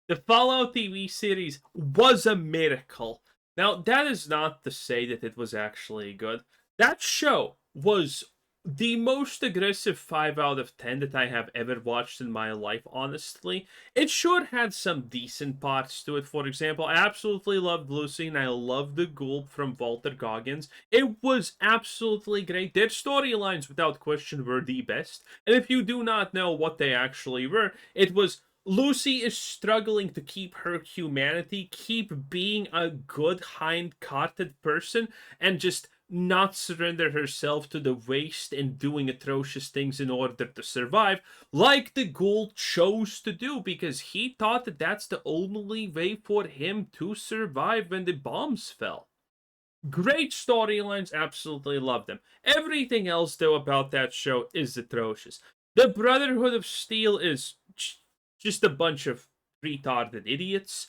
The Fallout TV series was a miracle. Now, that is not to say that it was actually good. That show was the most aggressive 5 out of 10 that I have ever watched in my life, honestly. It sure had some decent parts to it. For example, I absolutely loved Lucy and I loved the Ghoul from Walter Goggins. It was absolutely great. Their storylines, without question, were the best. And if you do not know what they actually were, it was Lucy is struggling to keep her humanity, keep being a good, kind-hearted person, and just not surrender herself to the waste and doing atrocious things in order to survive, like the ghoul chose to do because he thought that that's the only way for him to survive when the bombs fell. Great storylines, absolutely love them. Everything else, though, about that show is atrocious. The Brotherhood of Steel is just a bunch of retarded idiots.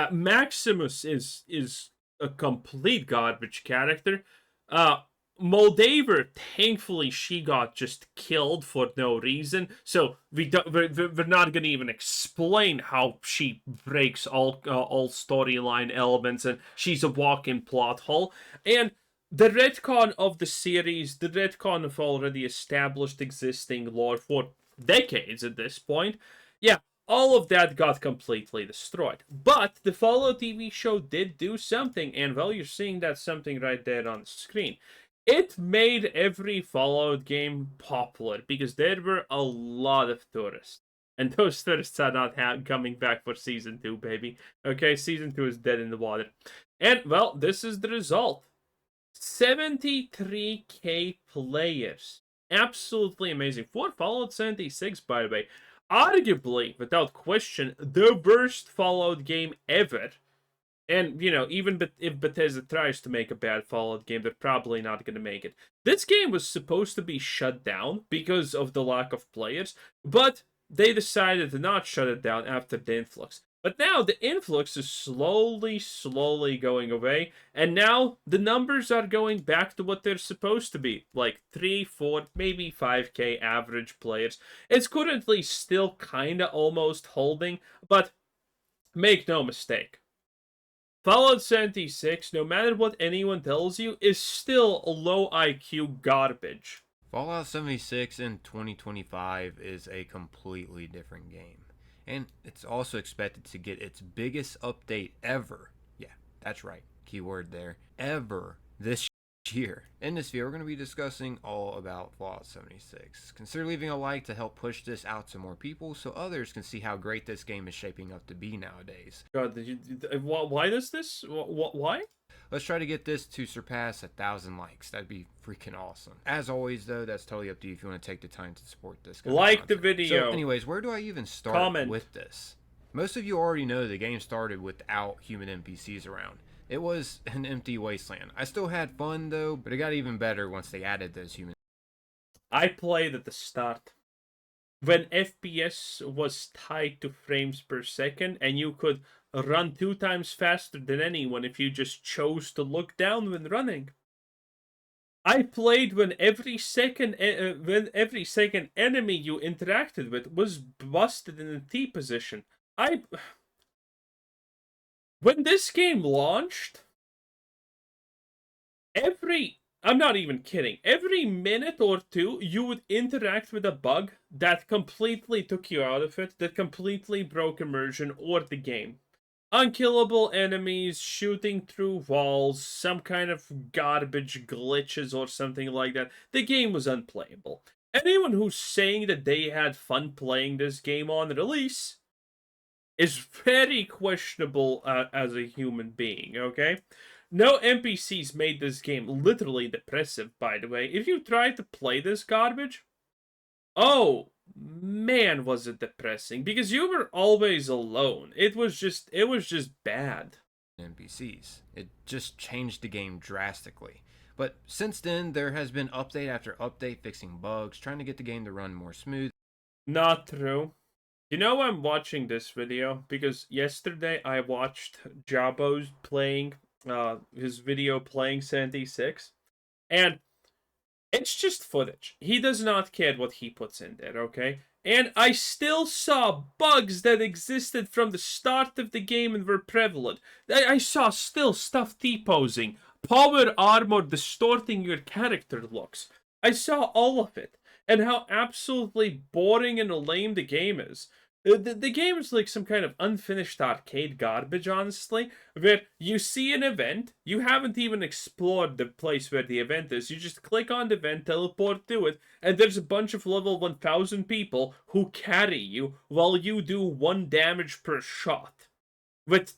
Maximus is a complete garbage character. Moldaver, thankfully, she got just killed for no reason, so we're not gonna even explain how she breaks all storyline elements, and she's a walk-in plot hole. And the retcon of the series, the retcon of already established existing lore for decades at this point, yeah, all of that got completely destroyed. But the Fallout TV show did do something, and well, you're seeing that something right there on the screen. It made every Fallout game popular because there were a lot of tourists. And those tourists are not coming back for Season 2, baby. Okay, Season 2 is dead in the water. And, well, this is the result. 73k players. Absolutely amazing. For Fallout 76, by the way. Arguably, without question, the worst Fallout game ever. And, you know, even if Bethesda tries to make a bad Fallout game, they're probably not going to make it. This game was supposed to be shut down because of the lack of players, but they decided to not shut it down after the influx. But now the influx is slowly going away, and now the numbers are going back to what they're supposed to be, like 3, 4, maybe 5k average players. It's currently still kinda almost holding, but make no mistake. Fallout 76, no matter what anyone tells you, is still low IQ garbage. Fallout 76 in 2025 is a completely different game. And it's also expected to get its biggest update ever. Yeah, that's right. Keyword there. Ever this year. In this video, we're going to be discussing all about Fallout 76. Consider leaving a like to help push this out to more people so others can see how great this game is shaping up to be nowadays. God, why does this? Why? Let's try to get this to surpass 1,000 likes. That'd be freaking awesome. As always, though, that's totally up to you if you want to take the time to support this kind like of the content. video. So anyways, where do I even start Comment. with this? Most of you already know the game started without human NPCs around. It was an empty wasteland. I still had fun, though, but it got even better once they added those humans. I played at the start when FPS was tied to frames per second and you could run 2 times faster than anyone if you just chose to look down when running. I played when every second enemy you interacted with was busted in a T position. When this game launched, I'm not even kidding. Every minute or two, you would interact with a bug that completely took you out of it, that completely broke immersion or the game. Unkillable enemies, shooting through walls, some kind of garbage glitches or something like that. The game was unplayable. Anyone who's saying that they had fun playing this game on release is very questionable as a human being, okay? No NPCs made this game literally depressive, by the way. If you try to play this garbage, oh man, was it depressing because you were always alone. It was just bad. NPCs. It just changed the game drastically. But since then, there has been update after update fixing bugs, trying to get the game to run more smooth. Not true. You know I'm watching this video because yesterday I watched Jabo's playing his video playing 76, and it's just footage. He does not care what he puts in there, okay? And I still saw bugs that existed from the start of the game and were prevalent. I saw still stuff T-posing, power armor distorting your character looks. I saw all of it, and how absolutely boring and lame the game is. The game is like some kind of unfinished arcade garbage, honestly, where you see an event, you haven't even explored the place where the event is, you just click on the event, teleport to it, and there's a bunch of level 1000 people who carry you while you do 1 damage per shot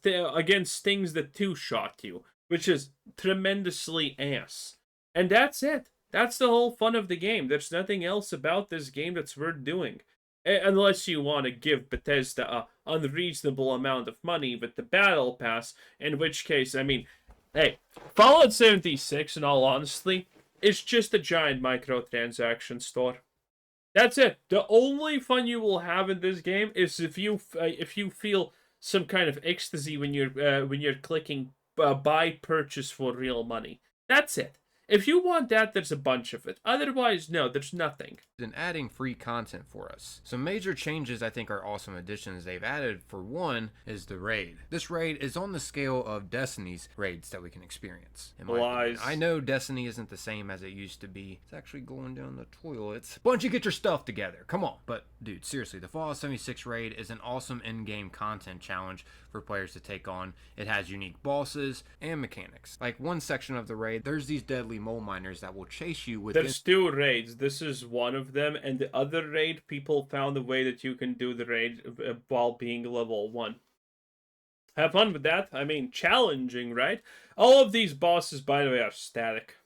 against things that 2 shot you, which is tremendously ass. And that's it. That's the whole fun of the game. There's nothing else about this game that's worth doing. Unless you want to give Bethesda a unreasonable amount of money with the Battle Pass, in which case, I mean, hey, Fallout 76, in all honesty, is just a giant microtransaction store. That's it. The only fun you will have in this game is if you feel some kind of ecstasy when you're clicking buy purchase for real money. That's it. If you want that, there's a bunch of it. Otherwise, no, there's nothing. And adding free content for us. Some major changes I think are awesome additions they've added. For one is the raid. This raid is on the scale of Destiny's raids that we can experience. Lies. I know Destiny isn't the same as it used to be. It's actually going down the toilets. Why don't you get your stuff together? Come on. But dude, seriously, the Fallout 76 raid is an awesome in-game content challenge for players to take on. It has unique bosses and mechanics. Like one section of the raid, there's these deadly mole miners that will chase you with. There's 2 raids. This is one of them, and the other raid, people found a way that you can do the raid while being level 1. Have fun with that. I mean, challenging, right? All of these bosses, by the way, are static.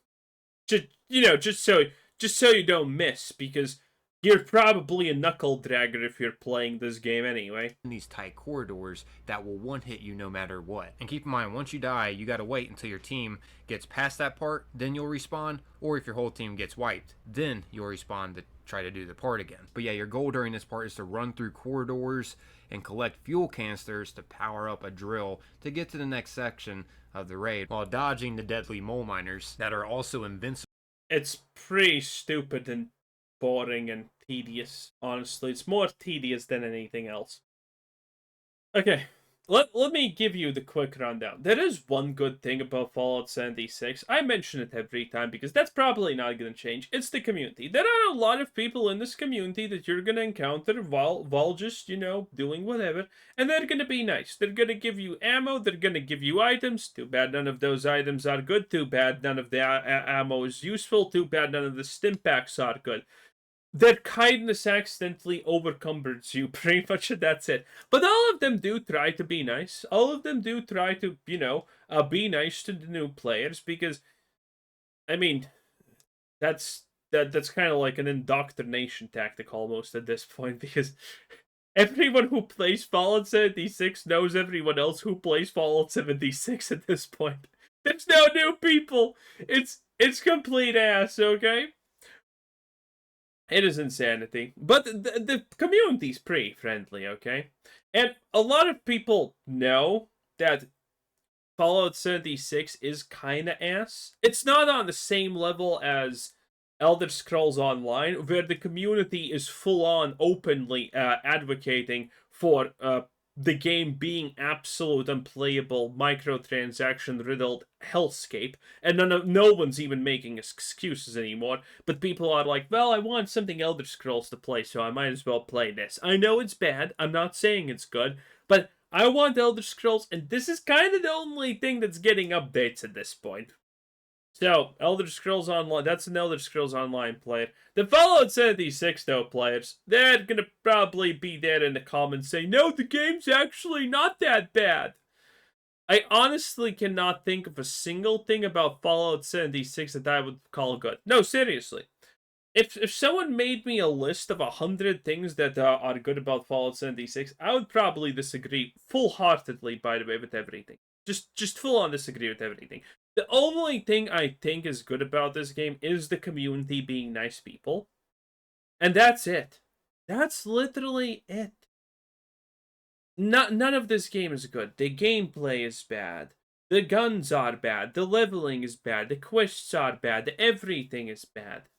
Just so you don't miss, because you're probably a knuckle dragger if you're playing this game anyway. In these tight corridors that will one-hit you no matter what. And keep in mind, once you die, you gotta wait until your team gets past that part, then you'll respawn, or if your whole team gets wiped, then you'll respawn to try to do the part again. But yeah, your goal during this part is to run through corridors and collect fuel canisters to power up a drill to get to the next section of the raid, while dodging the deadly mole miners that are also invincible. It's pretty stupid and boring and tedious, honestly. It's more tedious than anything else. Okay, let me give you the quick rundown. There is one good thing about Fallout 76. I mention it every time because that's probably not going to change. It's the community. There are a lot of people in this community that you're going to encounter while just, doing whatever. And they're going to be nice. They're going to give you ammo. They're going to give you items. Too bad none of those items are good. Too bad none of the ammo is useful. Too bad none of the stim packs are good. Their kindness accidentally overcumbers you, pretty much, and that's it. But all of them do try to be nice. All of them do try to, be nice to the new players, because, I mean, that's kind of like an indoctrination tactic almost at this point, because everyone who plays Fallout 76 knows everyone else who plays Fallout 76 at this point. There's no new people. It's complete ass, okay? It is insanity. But the community's pretty friendly, okay? And a lot of people know that Fallout 76 is kinda ass. It's not on the same level as Elder Scrolls Online, where the community is full-on openly advocating for the game being absolute unplayable, microtransaction-riddled hellscape, and no one's even making excuses anymore, but people are like, well, I want something Elder Scrolls to play, so I might as well play this. I know it's bad, I'm not saying it's good, but I want Elder Scrolls, and this is kind of the only thing that's getting updates at this point. So, Elder Scrolls Online, that's an Elder Scrolls Online player. The Fallout 76, though, players, they're gonna probably be there in the comments saying, no, the game's actually not that bad. I honestly cannot think of a single thing about Fallout 76 that I would call good. No, seriously. If someone made me a list of 100 things that are good about Fallout 76, I would probably disagree full-heartedly, by the way, with everything. Just full-on disagree with everything. The only thing I think is good about this game is the community being nice people. And that's it. That's literally it. None of this game is good. The gameplay is bad. The guns are bad. The leveling is bad. The quests are bad. Everything is bad.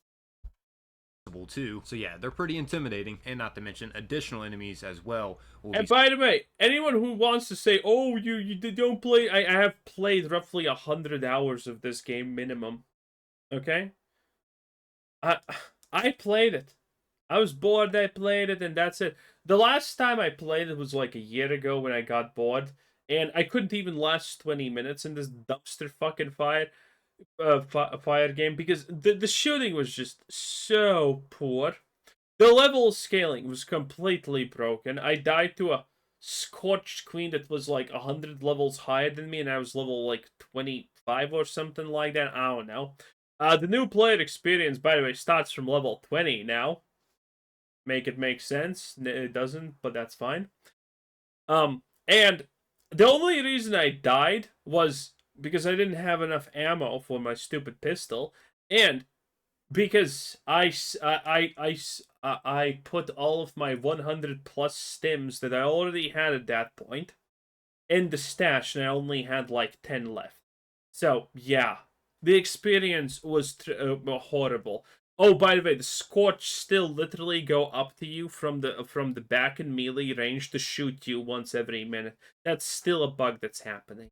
invincible too. So yeah, they're pretty intimidating, and not to mention additional enemies as well. And by the way, anyone who wants to say, "Oh, you don't play," I have played roughly 100 hours of this game minimum. Okay, I I played it. I was bored. I played it, and that's it. The last time I played it was like a year ago when I got bored, and I couldn't even last 20 minutes in this dumpster fucking fire game because the shooting was just so poor. The level scaling was completely broken. I died to a Scorched Queen that was like 100 levels higher than me, and I was level like 25 or something like that. I don't know. The new player experience, by the way, starts from level 20 now. Make it make sense. It doesn't, but that's fine. And the only reason I died was because I didn't have enough ammo for my stupid pistol, and because I put all of my 100 plus stims that I already had at that point in the stash, and I only had like 10 left. So yeah, the experience was horrible. Oh, by the way, the Scorch still literally go up to you from the back in melee range to shoot you once every minute. That's still a bug that's happening.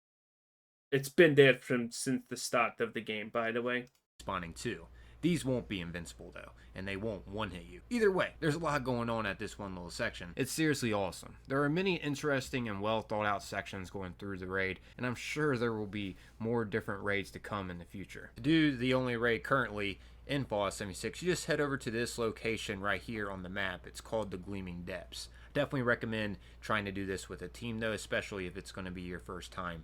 It's been there since the start of the game, by the way. Spawning too. These won't be invincible though, and they won't one-hit you. Either way, there's a lot going on at this one little section. It's seriously awesome. There are many interesting and well thought out sections going through the raid, and I'm sure there will be more different raids to come in the future. To do the only raid currently in Fallout 76, you just head over to this location right here on the map. It's called the Gleaming Depths. Definitely recommend trying to do this with a team though, especially if it's going to be your first time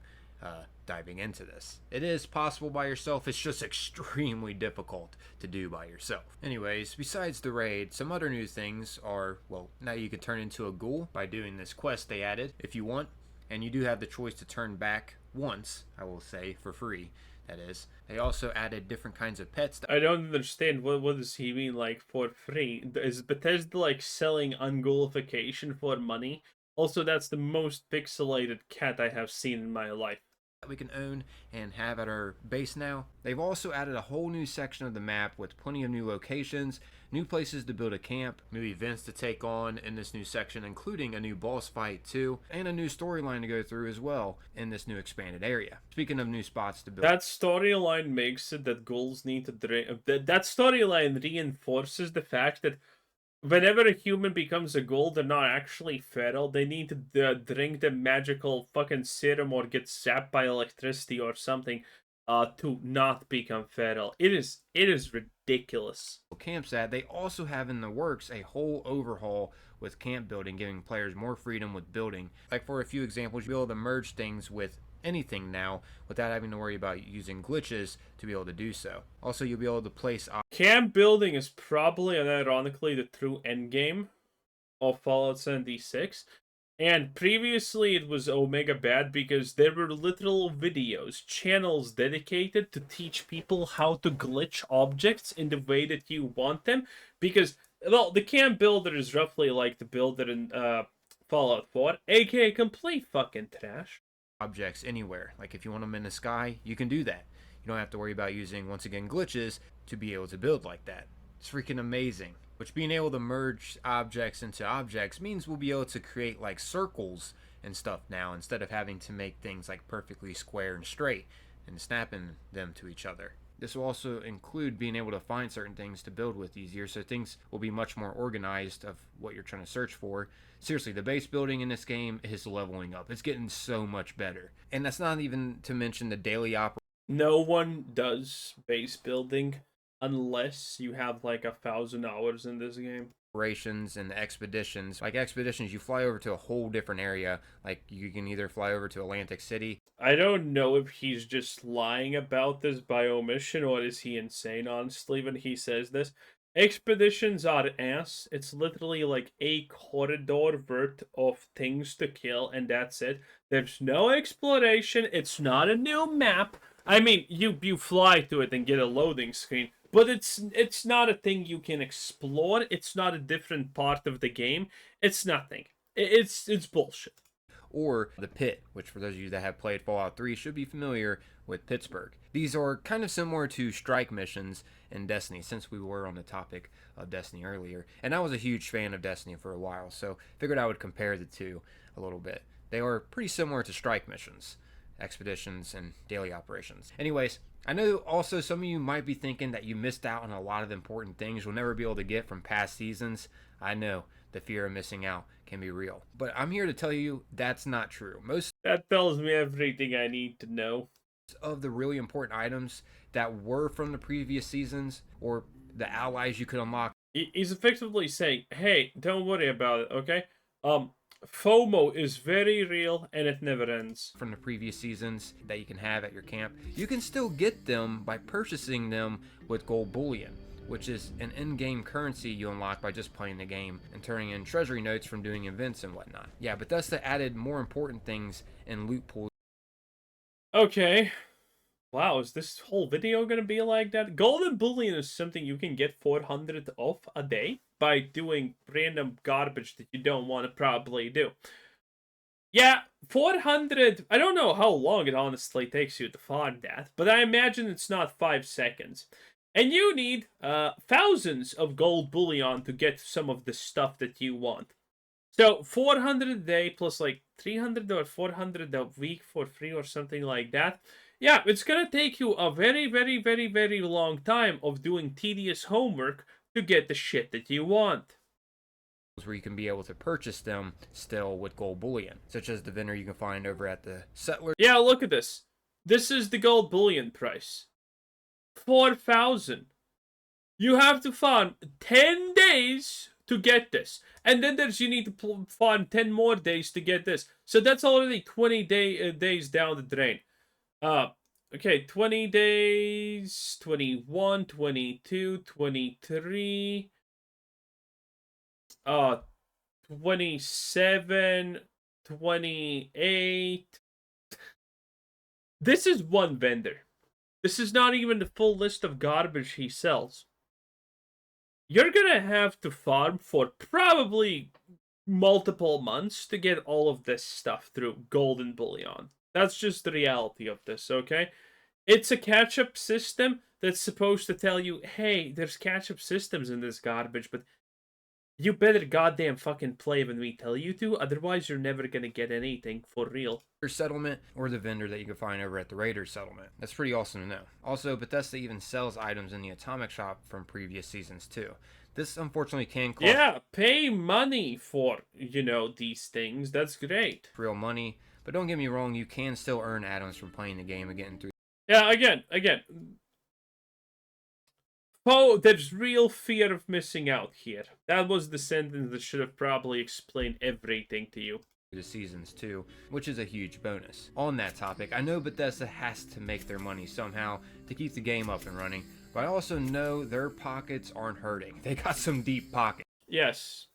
diving into this. It is possible by yourself, it's just extremely difficult to do by yourself. Anyways, besides the raid, some other new things are, well, now you can turn into a ghoul by doing this quest they added if you want, and you do have the choice to turn back once, I will say, for free. That is. They also added different kinds of pets. I don't understand what does he mean like for free? Is Bethesda like selling ungoulification for money? Also, that's the most pixelated cat I have seen in my life. We can own and have at our base now. They've also added a whole new section of the map with plenty of new locations, new places to build a camp, new events to take on in this new section, including a new boss fight too, and a new storyline to go through as well in this new expanded area. Speaking of new spots to build, that storyline makes it that ghouls need to drink. That storyline reinforces the fact that whenever a human becomes a ghoul, they're not actually feral. They need to drink the magical fucking serum or get zapped by electricity or something to not become feral. It is ridiculous. camps at, they also have in the works a whole overhaul with camp building, giving players more freedom with building. Like for a few examples, you'll be able to merge things with anything now without having to worry about using glitches to be able to do so. Also, you'll be able to place camp building is probably and ironically the true endgame of Fallout 76. And previously it was Omega Bad because there were literal videos, channels dedicated to teach people how to glitch objects in the way that you want them. Because, well, the camp builder is roughly like the builder in Fallout 4, aka complete fucking trash. Objects anywhere. Like if you want them in the sky, you can do that. You don't have to worry about using, once again, glitches to be able to build like that. It's freaking amazing. Which being able to merge objects into objects means we'll be able to create like circles and stuff now instead of having to make things like perfectly square and straight and snapping them to each other. This will also include being able to find certain things to build with easier, so things will be much more organized of what you're trying to search for. Seriously, the base building in this game is leveling up. It's getting so much better. And that's not even to mention the daily No one does base building unless you have like 1,000 hours in this game. Operations and expeditions. Like expeditions, you fly over to a whole different area. Like you can either fly over to Atlantic City. I don't know if he's just lying about this by omission or is he insane, honestly, when he says this. Expeditions are ass. It's literally like a corridor worth of things to kill, and that's it. There's no exploration. It's not a new map. I mean, you fly to it and get a loading screen, but it's not a thing you can explore. It's not a different part of the game. It's nothing. It's bullshit. or the Pit, which for those of you that have played Fallout 3 should be familiar with Pittsburgh. These are kind of similar to strike missions in Destiny, since we were on the topic of Destiny earlier. And I was a huge fan of Destiny for a while, so figured I would compare the two a little bit. They are pretty similar to strike missions, expeditions, and daily operations. Anyways, I know also some of you might be thinking that you missed out on a lot of important things you'll never be able to get from past seasons. I know the fear of missing out can be real, but I'm here to tell you that's not true. Most That tells me everything I need to know. of the really important items that were from the previous seasons, or the allies you could unlock, He's effectively saying, hey, don't worry about it, okay? FOMO is very real and it never ends. from the previous seasons that you can have at your camp, you can still get them by purchasing them with gold bullion, which is an in-game currency you unlock by just playing the game and turning in treasury notes from doing events and whatnot. Yeah, but Bethesda added more important things in loot pools. Okay. Wow, is this whole video gonna be like that? Golden bullion is something you can get 400 of a day by doing random garbage that you don't want to probably do. Yeah, 400, I don't know how long it honestly takes you to farm that, but I imagine it's not 5 seconds. And you need thousands of gold bullion to get some of the stuff that you want. So 400 a day plus like 300 or 400 a week for free or something like that. Yeah, it's gonna take you a very, very, very, very long time of doing tedious homework to get the shit that you want. Where you can be able to purchase them still with gold bullion, such as the vendor you can find over at the settler. Yeah, look at this. This is the gold bullion price. 4,000. You have to farm 10 days to get this. And then you need to farm 10 more days to get this. So that's already 20 days down the drain. Okay, 20 days, 21, 22, 23, 27, 28. This is one vendor. This is not even the full list of garbage he sells. You're gonna have to farm for probably multiple months to get all of this stuff through golden bullion. That's just the reality of this, okay? It's a catch-up system that's supposed to tell you, hey, there's catch-up systems in this garbage, but you better goddamn fucking play when we tell you to, otherwise you're never gonna get anything for real. Settlement, or the vendor that you can find over at the Raiders settlement. That's pretty awesome to know. Also, Bethesda even sells items in the Atomic Shop from previous seasons too. This unfortunately can cost pay money for, these things. That's great. real money, but don't get me wrong, you can still earn items from playing the game and getting through. Yeah, again. Oh, there's real fear of missing out here. That was the sentence that should have probably explained everything to you. The seasons too, which is a huge bonus. On that topic, I know Bethesda has to make their money somehow to keep the game up and running, but I also know their pockets aren't hurting. They got some deep pockets. Yes.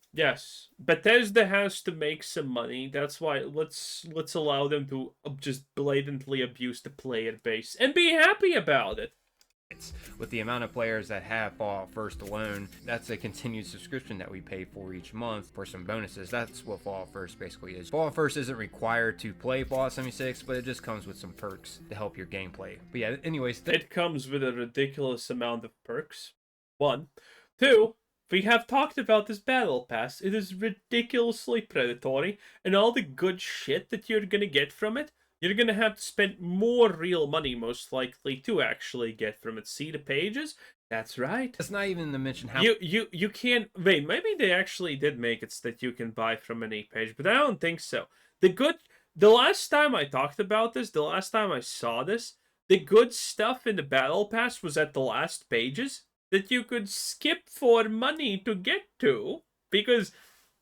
Bethesda has to make some money. That's why let's allow them to just blatantly abuse the player base and be happy about it. With the amount of players that have Fallout First alone, that's a continued subscription that we pay for each month for some bonuses. That's what Fallout First basically is. Fallout First isn't required to play Fallout 76, but it just comes with some perks to help your gameplay. But yeah, anyways. It comes with a ridiculous amount of perks. 1. 2. We have talked about this battle pass. It is ridiculously predatory, and all the good shit that you're gonna get from it, you're gonna have to spend more real money, most likely, to actually get from it. See the pages? That's right. That's not even to mention how you can't wait. Maybe they actually did make it so that you can buy from any page, but I don't think so. The last time I talked about this, the last time I saw this, the good stuff in the battle pass was at the last pages that you could skip for money to get to, because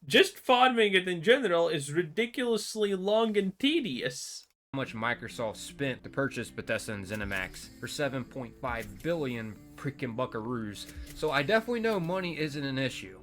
just farming it in general is ridiculously long and tedious. much Microsoft spent to purchase Bethesda and ZeniMax for 7.5 billion freaking buckaroos. So I definitely know money isn't an issue.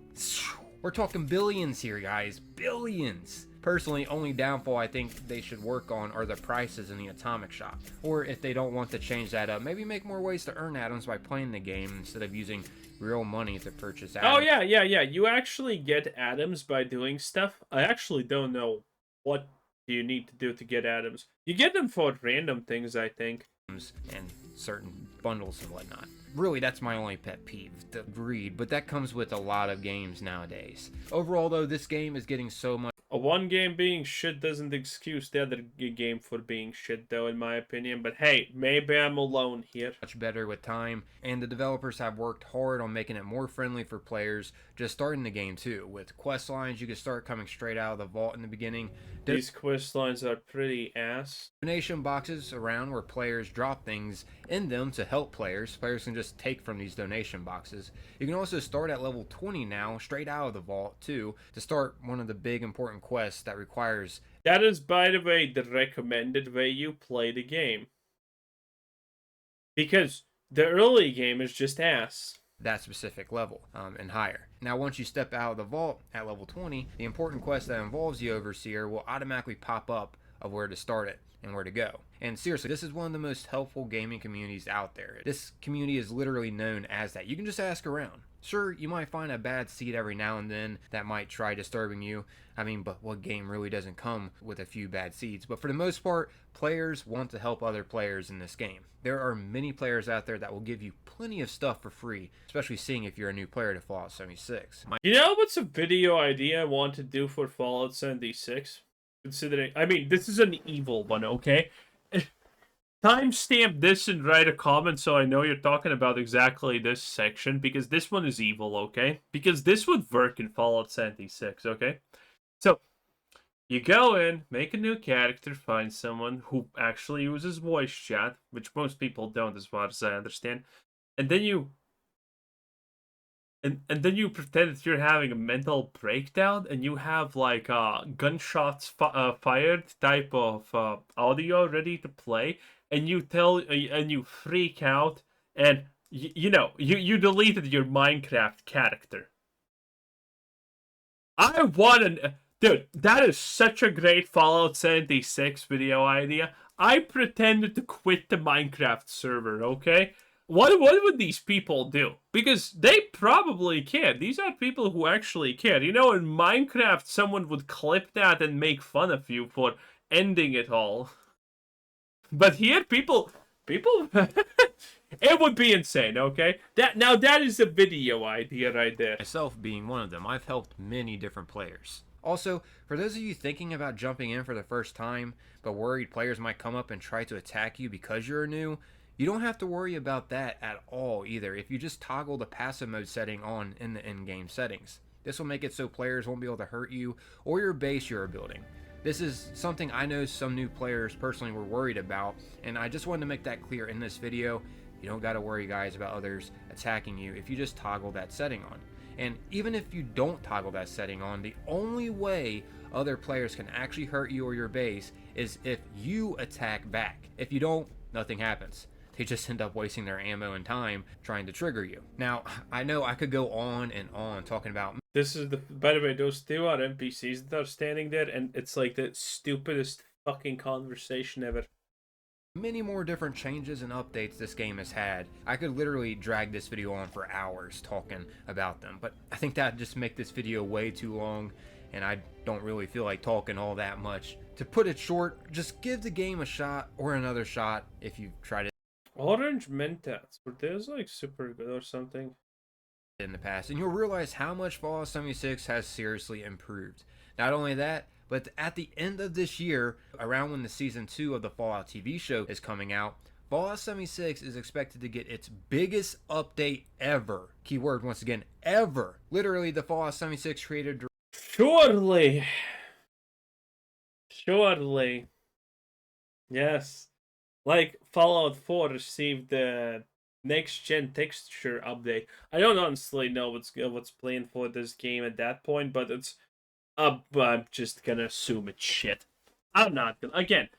We're talking billions here, guys. Billions. Personally, only downfall I think they should work on are the prices in the Atomic Shop. Or if they don't want to change that up, maybe make more ways to earn atoms by playing the game instead of using real money to purchase atoms. Oh, yeah. You actually get atoms by doing stuff. I actually don't know what do you need to do to get items? You get them for random things, I think. And certain bundles and whatnot. Really, that's my only pet peeve, the greed, but that comes with a lot of games nowadays. Overall, though, this game is getting so much. A one game being shit doesn't excuse the other game for being shit, though, in my opinion. But hey, maybe I'm alone here. Much better with time, and the developers have worked hard on making it more friendly for players just starting the game too. With quest lines, you can start coming straight out of the vault in the beginning. These quest lines are pretty ass. Donation boxes around where players drop things in them to help players. Players can just take from these donation boxes. You can also start at level 20 now, straight out of the vault too, to start one of the big important quests that requires. That is, by the way, the recommended way you play the game. Because the early game is just ass. That specific level and higher. Now, once you step out of the vault at level 20, the important quest that involves the Overseer will automatically pop up of where to start it and where to go. And seriously, this is one of the most helpful gaming communities out there. This community is literally known as that. You can just ask around. Sure, you might find a bad seed every now and then that might try disturbing you. I mean, but what game really doesn't come with a few bad seeds? But for the most part, players want to help other players in this game. There are many players out there that will give you plenty of stuff for free, especially seeing if you're a new player to Fallout 76. You know what's a video idea I want to do for Fallout 76? Considering, I mean, this is an evil one, okay? Timestamp this and write a comment so I know you're talking about exactly this section, because this one is evil, okay? Because this would work in Fallout 76, okay? So, you go in, make a new character, find someone who actually uses voice chat, which most people don't as far as I understand, and then you... And then you pretend that you're having a mental breakdown, and you have like gunshots fired type of audio ready to play, and you and you freak out, and you deleted your Minecraft character. I want to, dude. That is such a great Fallout 76 video idea. I pretended to quit the Minecraft server, okay? What would these people do? Because they probably care. These are people who actually care. You know, in Minecraft, someone would clip that and make fun of you for ending it all. But here, people, it would be insane, okay? That is a video idea right there. Myself being one of them, I've helped many different players. Also, for those of you thinking about jumping in for the first time, but worried players might come up and try to attack you because you're new, you don't have to worry about that at all either if you just toggle the passive mode setting on in the in-game settings. This will make it so players won't be able to hurt you or your base you're building. This is something I know some new players personally were worried about, and I just wanted to make that clear in this video. You don't gotta worry, guys, about others attacking you if you just toggle that setting on. And even if you don't toggle that setting on, the only way other players can actually hurt you or your base is if you attack back. If you don't, nothing happens. They just end up wasting their ammo and time trying to trigger you. Now, I know I could go on and on talking about... This is by the way, those two are NPCs that are standing there, and it's like the stupidest fucking conversation ever. Many more different changes and updates this game has had. I could literally drag this video on for hours talking about them, but I think that'd just make this video way too long, and I don't really feel like talking all that much. To put it short, just give the game a shot or another shot if you've tried it Orange Mentats, were those like super good or something? In the past, and you'll realize how much Fallout 76 has seriously improved. Not only that, but at the end of this year, around when the season 2 of the Fallout TV show is coming out, Fallout 76 is expected to get its biggest update ever. Keyword once again, ever. Literally, the Fallout 76 creator... Surely. Yes. Like Fallout 4 received the next-gen texture update. I don't honestly know what's playing for this game at that point, but it's... I'm just gonna assume it's shit. I'm not gonna... Again,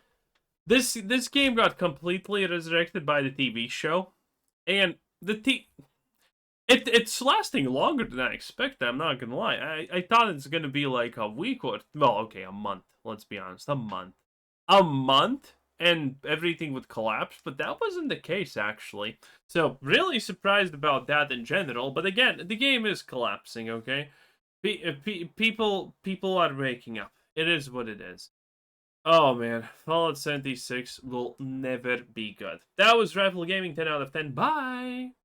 this game got completely resurrected by the TV show, and it's lasting longer than I expected, I'm not gonna lie. I thought it's gonna be like a week or... Well, okay, a month. Let's be honest, a month. A month? And everything would collapse, but that wasn't the case, actually. So, really surprised about that in general, but again, the game is collapsing, okay? People are waking up. It is what it is. Oh man, Fallout 76 will never be good. That was Rifle Gaming 10 out of 10. Bye!